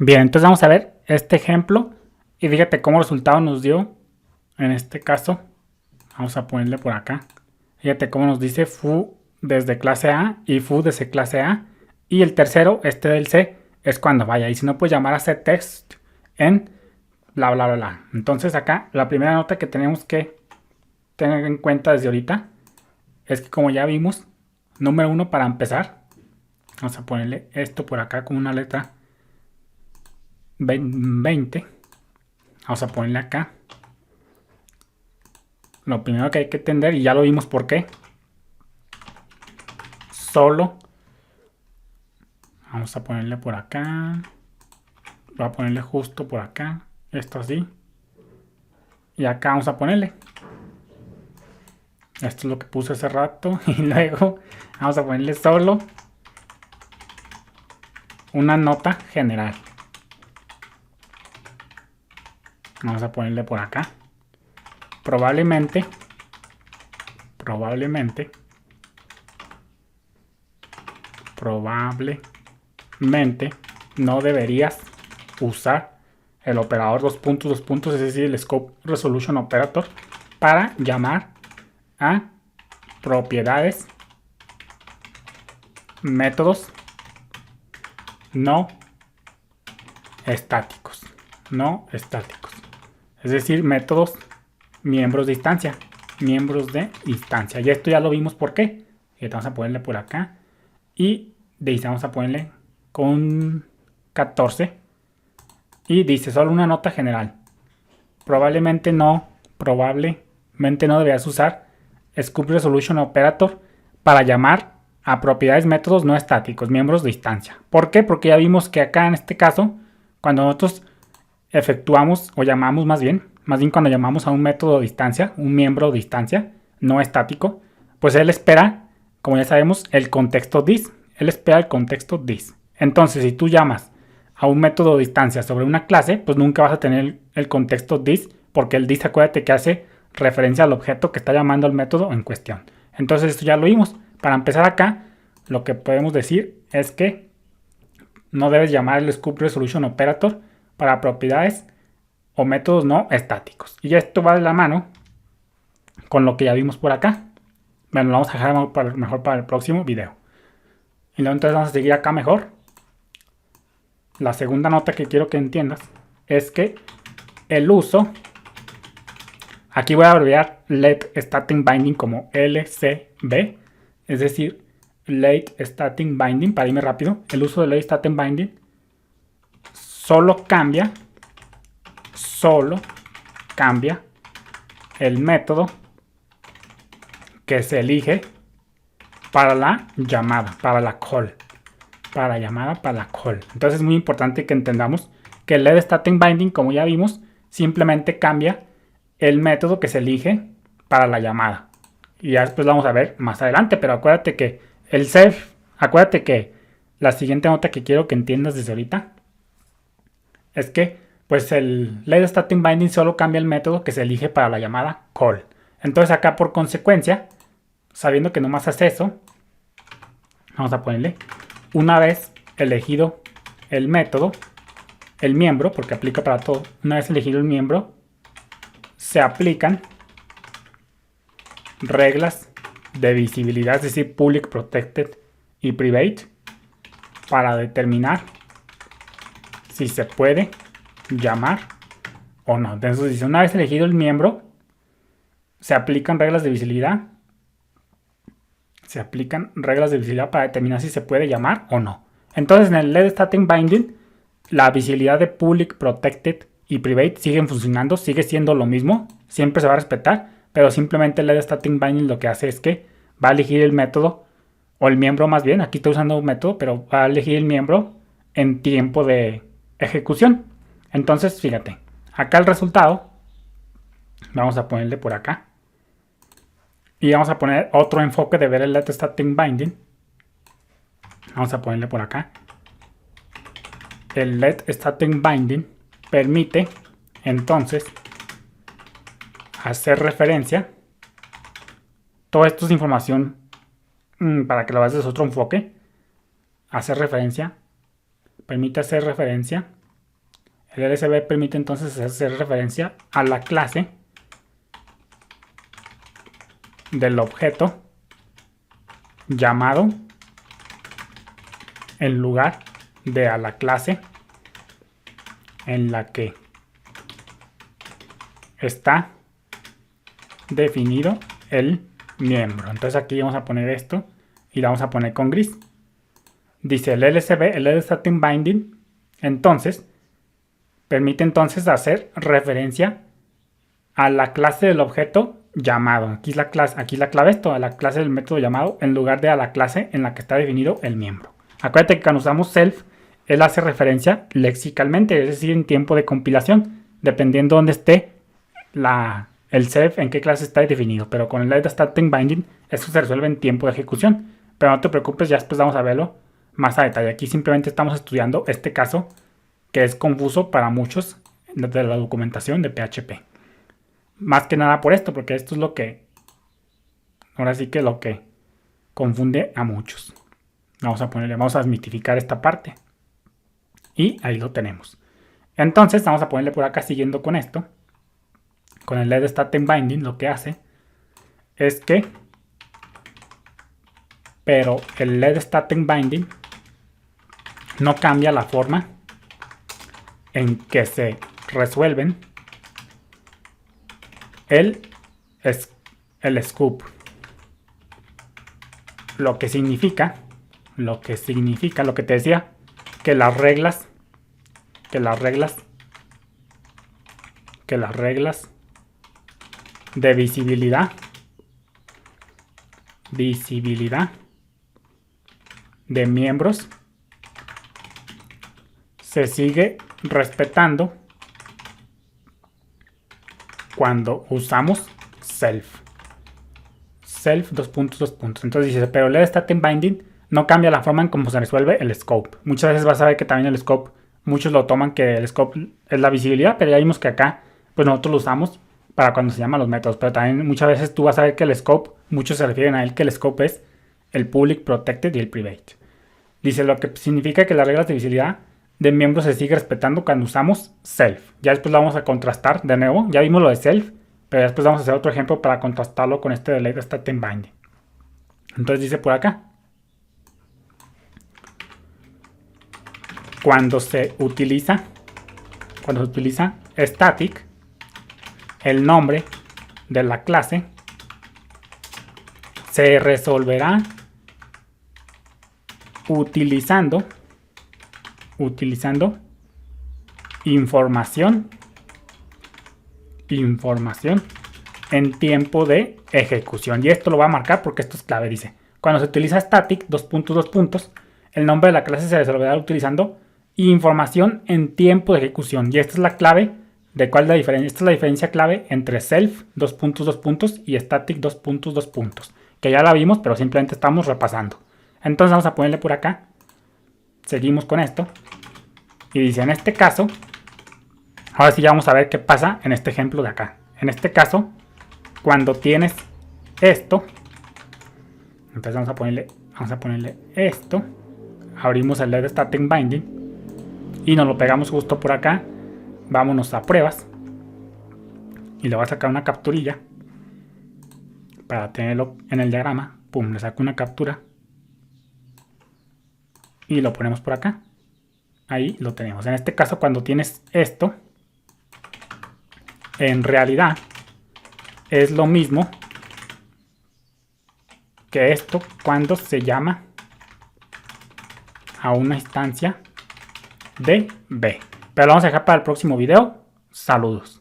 Bien, entonces vamos a ver este ejemplo y fíjate cómo resultado nos dio en este caso. Vamos a ponerle por acá. Fíjate cómo nos dice foo desde clase A y foo desde clase A. Y el tercero, este del C, es cuando vaya. Y si no, pues llamar a setText en bla bla bla bla. Entonces acá la primera nota que tenemos que tener en cuenta desde ahorita es que, como ya vimos, número uno, para empezar, vamos a ponerle esto por acá con una letra 20. Vamos a ponerle acá. Lo primero que hay que entender, y ya lo vimos por qué. Solo. Vamos a ponerle por acá. Voy a ponerle justo por acá. Esto así. Y acá vamos a ponerle. Esto es lo que puse hace rato. Y luego vamos a ponerle solo una nota general. Vamos a ponerle por acá. Probablemente no deberías usar el operador dos puntos, es decir, el Scope Resolution Operator, para llamar a propiedades, métodos no estáticos. Es decir, métodos miembros de instancia. Y esto ya lo vimos por qué. Y vamos a ponerle por acá. Y dice, vamos a ponerle con 14. Y dice solo una nota general. Probablemente no deberías usar Scope Resolution Operator para llamar a propiedades, métodos no estáticos, miembros de instancia. ¿Por qué? Porque ya vimos que acá en este caso, cuando nosotros efectuamos o llamamos más bien cuando llamamos a un método de instancia, un miembro de instancia no estático, pues él espera, como ya sabemos, el contexto this. Él espera el contexto this. Entonces, si tú llamas a un método de instancia sobre una clase, pues nunca vas a tener el contexto this, porque el this, acuérdate que hace referencia al objeto que está llamando al método en cuestión. Entonces, esto ya lo vimos. Para empezar acá, lo que podemos decir es que no debes llamar el Scope Resolution Operator para propiedades o métodos no estáticos. Y esto va de la mano con lo que ya vimos por acá. Bueno, lo vamos a dejar mejor para el próximo video. Y luego entonces vamos a seguir acá mejor. La segunda nota que quiero que entiendas es que el uso, aquí voy a abreviar Late Static Binding como LCB, es decir, Late Static Binding, para irme rápido. El uso de Late Static Binding solo cambia el método que se elige para la llamada, para la call. Entonces es muy importante que entendamos que el Late Static Binding, como ya vimos, simplemente cambia el método que se elige para la llamada. Y ya después lo vamos a ver más adelante, pero acuérdate que acuérdate que la siguiente nota que quiero que entiendas desde ahorita es que pues el Late Static Binding solo cambia el método que se elige para la llamada call. Entonces acá, por consecuencia, sabiendo que nomás hace eso, vamos a ponerle, una vez elegido el método, el miembro, porque aplica para todo, una vez elegido el miembro, se aplican reglas de visibilidad, es decir, public, protected y private, para determinar si se puede llamar o no. Entonces dice, una vez elegido el miembro, se aplican reglas de visibilidad. Para determinar si se puede llamar o no. Entonces en el Late Static Binding, la visibilidad de public, protected y private siguen funcionando, sigue siendo lo mismo, siempre se va a respetar, pero simplemente el Late Static Binding lo que hace es que va a elegir el método, o el miembro más bien, aquí estoy usando un método, pero va a elegir el miembro en tiempo de ejecución. Entonces, fíjate, acá el resultado, vamos a ponerle por acá. Y vamos a poner otro enfoque de ver el Late Static Binding. Vamos a ponerle por acá. El Late Static Binding permite, entonces, hacer referencia. Todo esto es información para que lo veas desde otro enfoque. Permite hacer referencia El LSB permite entonces hacer referencia a la clase del objeto llamado en lugar de a la clase en la que está definido el miembro. Entonces aquí vamos a poner esto y lo vamos a poner con gris. Dice el LSB, el Lead Static Binding, entonces permite entonces hacer referencia a la clase del objeto llamado. Aquí es la clase, aquí la clave esto, a la clase del método llamado en lugar de a la clase en la que está definido el miembro. Acuérdate que cuando usamos self, él hace referencia lexicalmente, es decir, en tiempo de compilación, dependiendo dónde esté el self, en qué clase está definido. Pero con el Lead Static Binding, eso se resuelve en tiempo de ejecución. Pero no te preocupes, ya después vamos a verlo más a detalle. Aquí simplemente estamos estudiando este caso que es confuso para muchos de la documentación de PHP. Más que nada por esto, porque esto es lo que, ahora sí que lo que confunde a muchos. Vamos a desmitificar esta parte. Y ahí lo tenemos. Entonces vamos a ponerle por acá, siguiendo con esto. Con el Lead Static Binding lo que hace es que, pero el Lead Static Binding no cambia la forma en que se resuelven el scoop. Lo que significa, lo que te decía, que las reglas de visibilidad de miembros se sigue respetando cuando usamos self. Self, dos puntos. Entonces dice, pero el Lead Static Binding no cambia la forma en cómo se resuelve el scope. Muchas veces vas a ver que también el scope, muchos lo toman que el scope es la visibilidad, pero ya vimos que acá, pues nosotros lo usamos para cuando se llaman los métodos. Pero también muchas veces tú vas a ver que el scope, muchos se refieren a él que el scope es el public, protected y el private. Dice lo que significa que las reglas de visibilidad de miembros se sigue respetando cuando usamos self. Ya después lo vamos a contrastar de nuevo. Ya vimos lo de self, pero después vamos a hacer otro ejemplo para contrastarlo con este de Lead Static Binding. Entonces dice por acá, cuando se utiliza static, el nombre de la clase se resolverá utilizando información en tiempo de ejecución. Y esto lo va a marcar porque esto es clave. Dice, cuando se utiliza static, el nombre de la clase se resolverá utilizando información en tiempo de ejecución. Y esta es la clave de cuál es la diferencia. Esta es la diferencia clave entre self, y static, que ya la vimos, pero simplemente estamos repasando. Entonces vamos a ponerle por acá. Seguimos con esto. Y dice, en este caso, ahora sí ya vamos a ver qué pasa en este ejemplo de acá. En este caso, cuando tienes esto, entonces vamos a ponerle esto. Abrimos el Lead Static Binding y nos lo pegamos justo por acá. Vámonos a pruebas y le voy a sacar una capturilla para tenerlo en el diagrama. Pum, le saco una captura y lo ponemos por acá. Ahí lo tenemos. En este caso, cuando tienes esto, en realidad es lo mismo que esto cuando se llama a una instancia de B. Pero lo vamos a dejar para el próximo video. Saludos.